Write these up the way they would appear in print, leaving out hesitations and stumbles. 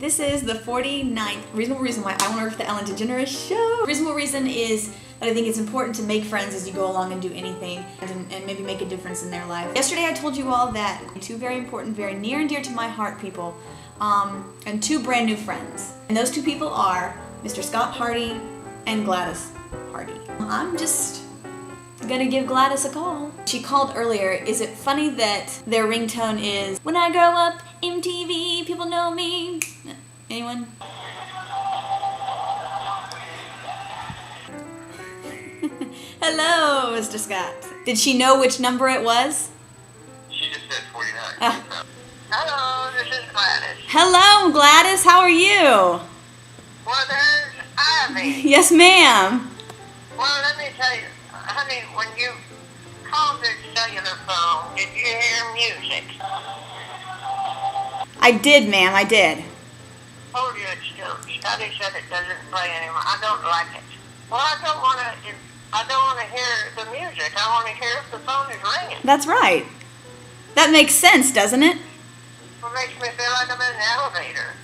This is the 49th reasonable reason why I want to work for the Ellen DeGeneres show. Reasonable reason is that I think it's important to make friends as you go along and do anything and maybe make a difference in their life. Yesterday I told you all that two very important, very near and dear to my heart people, and two brand new friends. And those two people are Mr. Scott Hardy and GLADYS Hardy. I'm just gonna give GLADYS a call. She called earlier. Is it funny that their ringtone is, "When I grow up, MTV, people know me"? Anyone? Hello, Mr. Scott. Did she know which number it was? She just said 49. Hello, this is GLADYS. Hello, GLADYS. How are you? Well, there's Ivy. Yes, ma'am. Well, let me tell you, honey, when you called the cellular phone, did you hear music? I did, ma'am. I did. Told you it's still. Scotty said it doesn't play anymore. I don't like it. Well, I don't want to hear the music. I want to hear if the phone is ringing. That's right. That makes sense, doesn't it? It makes me feel like I'm in an elevator.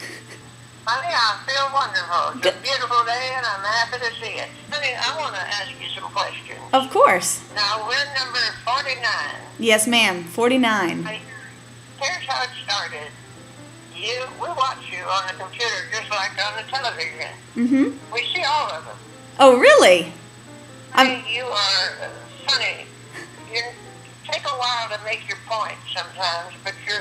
Honey, I feel wonderful. It's a beautiful day, and I'm happy to see it. Honey, I want to ask you some questions. Of course. Now, we're number 49. Yes, ma'am. 49. Here's how it started. We watch you on the computer just like on the television. Mm-hmm. We see all of them. Oh, really? You are funny. You take a while to make your point sometimes, but you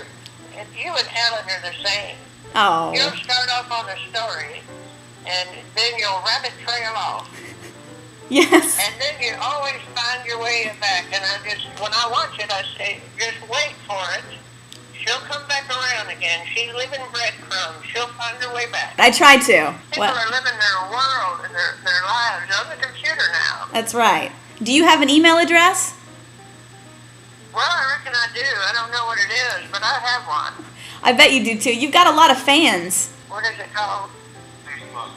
and Ellen are the same. Oh. You'll start off on a story, and then you'll rabbit trail off. Yes. And then you always find your way back. And when I watch it, I say, just wait for it. She'll come back around again. She's leaving breadcrumbs. She'll find her way back. I try to. People are living their world and their lives on the computer now. That's right. Do you have an email address? Well, I reckon I do. I don't know what it is, but I have one. I bet you do too. You've got a lot of fans. What is it called? Facebook.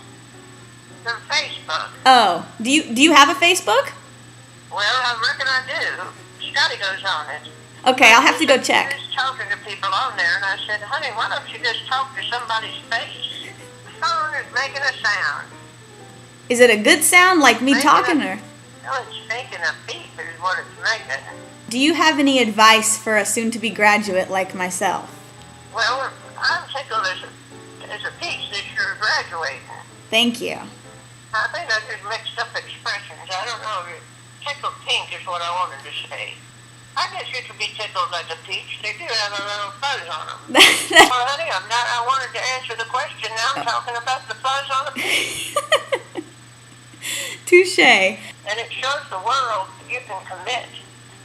The Facebook. Oh, do you have a Facebook? Well, I reckon I do. Scotty goes on it. Okay, I'll have to go check. I was talking to people on there, and I said, honey, why don't you just talk to somebody's face? The phone is making a sound. Is it a good sound, like me talking, or? No, it's making a beep is what it's making. Do you have any advice for a soon-to-be graduate like myself? Well, I'm tickled as a peach that you're graduating. Thank you. I think I just mixed up expressions. I don't know. Tickled pink is what I wanted to say. I guess you could be tickled like a peach. They do have a little fuzz on them. Well, honey, I wanted to answer the question. Now I'm talking about the fuzz on the peach. Touche. And it shows the world that you can commit.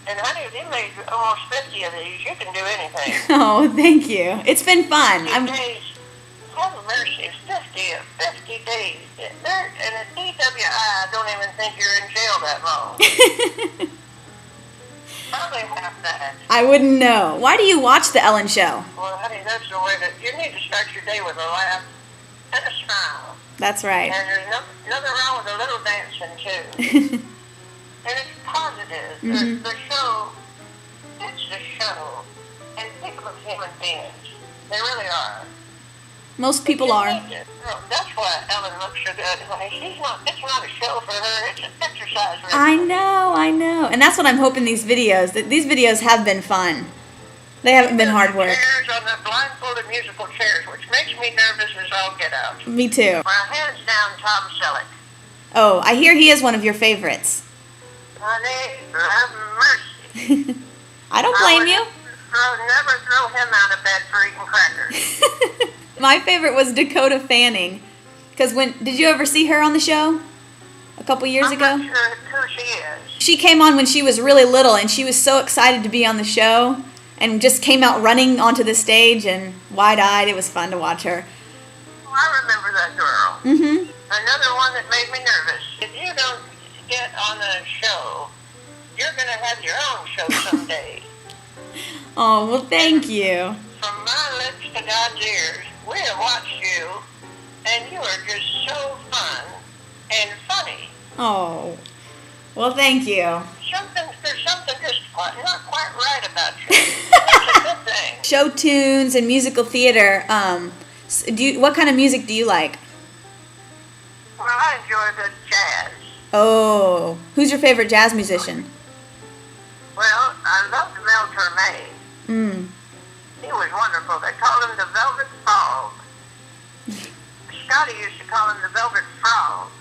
And honey, they made almost 50 of these. You can do anything. Oh, thank you. It's been fun. 50 days. Have mercy. 50 days. And at DWI, I don't even think you're in jail that long. Probably half that. I wouldn't know. Why do you watch the Ellen show? Well, honey, that's the way that you need to start your day with a laugh and a smile. That's right. And there's nothing wrong with a little dancing, too. And it's positive. Mm-hmm. The show, it's the show. And people are human beings. They really are. Most people are. That's why Ellen looks so good. Honey, it's not a show for her. It's an exercise. I know. And that's what I'm hoping these videos have been fun. They haven't been hard work. Chairs on the blindfolded musical chairs, which makes me nervous as all get out. Me too. My hands down, Tom Selleck. Oh, I hear he is one of your favorites. Honey, have mercy. I don't blame you. Never throw him out of bed for eating crackers. My favorite was Dakota Fanning. Because did you ever see her on the show? A couple years ago? I'm not sure who she is. She came on when she was really little, and she was so excited to be on the show, and just came out running onto the stage and wide-eyed. It was fun to watch her. Well, I remember that girl. Mm-hmm. Another one that made me nervous. If you don't get on a show, you're going to have your own show someday. Oh, well, thank you. From my lips to God's ears, we have watched you, and you are just so fun and funny. Oh, well, thank you. There's something just not quite right about you. It's a good thing. Show tunes and musical theater What kind of music do you like? Well, I enjoy the jazz. Oh, who's your favorite jazz musician? Well, I loved Mel Torme. Mm. He was wonderful. They called him the Velvet Frog. Scotty used to call him the Velvet Frog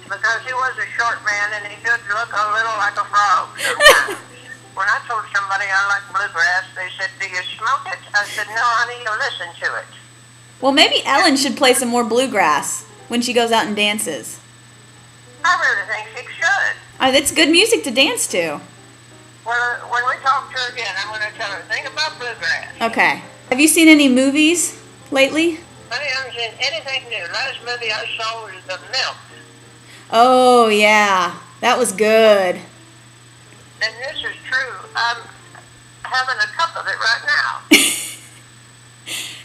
because he was a short man and he did look a little like a frog sometimes. When I told somebody I like bluegrass, they said, "Do you smoke it?" I said, "No, honey, you listen to it." Well, maybe Ellen should play some more bluegrass when she goes out and dances. I really think she should. It's good music to dance to. Well, when we talk to her again, I'm going to tell her, think about bluegrass. Okay. Have you seen any movies lately? Honey, I haven't seen anything new. Last movie I saw was The Milk. Oh, yeah. That was good. And this is true. I'm having a cup of it right now.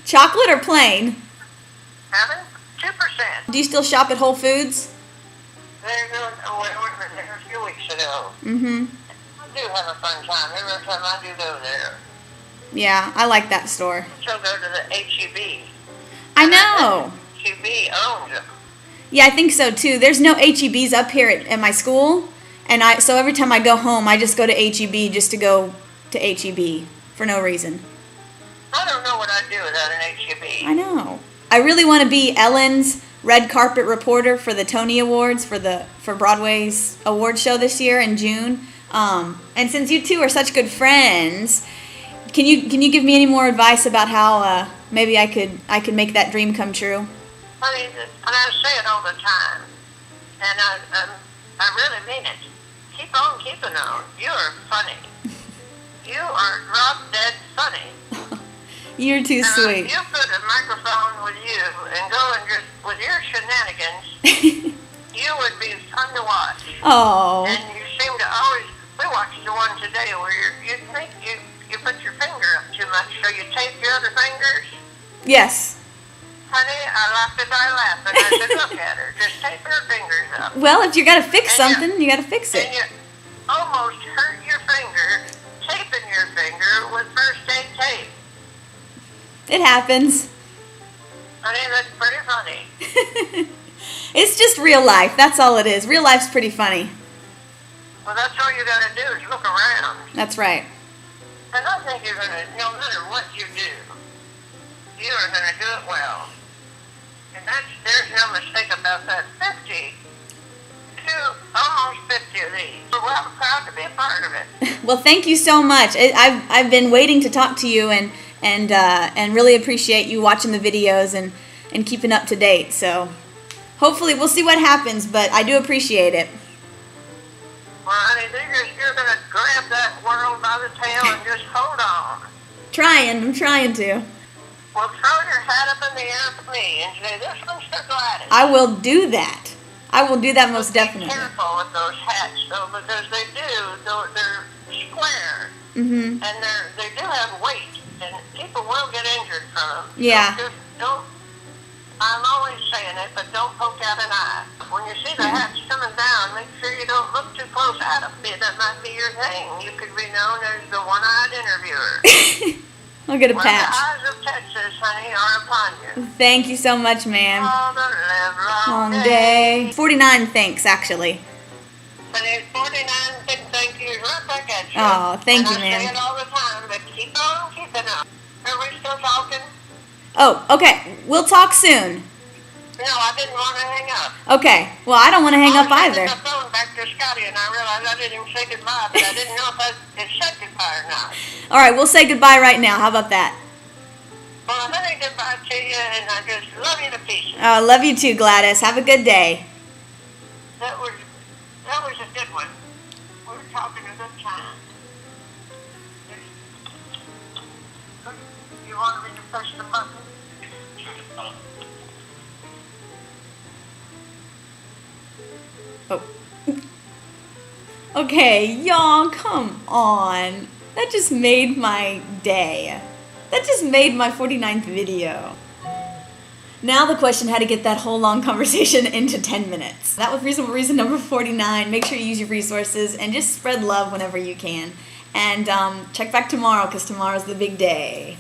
Chocolate or plain? Having 2%. Do you still shop at Whole Foods? They're going, we were there a few weeks ago. Mm-hmm. I do have a fun time every time I do go there. Yeah, I like that store. So go to the H-E-B. I know. H-E-B owns them. Yeah, I think so too. There's no H-E-Bs up here at my school, and so every time I go home, I just go to H-E-B just to go to H-E-B for no reason. I don't know what I'd do without an H-E-B. I know. I really want to be Ellen's red carpet reporter for the Tony Awards for Broadway's award show this year in June. And since you two are such good friends, can you give me any more advice about how maybe I could make that dream come true? Honey, and I say it all the time, and I really mean it. Keep on keeping on. You're funny. You are drop dead funny. You're too sweet. You put a microphone with you and go and just with your shenanigans, you would be fun to watch. Oh. And you seem to always. We watched the one today where you think you put your finger up too much, so you tape your other fingers. Yes. Honey, I laughed as I laughed, and I said, "Look at her, just tape her fingers up." Well, if you got to fix something, you got to fix it. And you almost hurt your finger taping your finger with first aid tape. It happens. Honey, that's pretty funny. It's just real life. That's all it is. Real life's pretty funny. Well, that's all you got to do is look around. That's right. And I think you're going to, no matter what you do, you are going to do it well. And there's no mistake about that. almost 50 of these. Well, I'm proud to be a part of it. Well, thank you so much. I've been waiting to talk to you and really appreciate you watching the videos and keeping up to date. So hopefully we'll see what happens, but I do appreciate it. Well, honey, you're going to grab that world by the tail and just hold on. I'm trying to. Well, throw your hat up in the air for me and say, "This one's for GLADYS." I will do that. I will do that most definitely. Be careful with those hats, though, because they're square. Mm-hmm. And they do have weight, and people will get injured from them. Yeah. So just don't, I'm always saying it, but don't poke out an eye. When you see the hats coming down, make sure you don't look too close at them. That might be your thing. You could be known as the one-eyed interviewer. I'll get a patch. The eyes of Texas, honey, are upon you. Thank you so much, ma'am. All the live long day. 49 thanks, actually. And it's 49 thank yous right back at you. Oh, thank you, I ma'am. say it all the time, but keep on keeping on. Are we still talking? Oh, okay. We'll talk soon. No, I didn't want to hang up. Okay. Well, I don't want to hang up I either. was sending the phone back to Scotty, and I realized I didn't even say goodbye, but I didn't know if it said goodbye or not. All right, we'll say goodbye right now. How about that? Well, I'm saying goodbye to you, and I just love you to pieces. Love you too, GLADYS. Have a good day. That was a good one. We were talking a good time. You wanted me to push the button? Oh. Okay, y'all, come on. That just made my day. That just made my 49th video. Now the question, how to get that whole long conversation into 10 minutes. That was reasonable reason number 49. Make sure you use your resources and just spread love whenever you can. And check back tomorrow because tomorrow's the big day.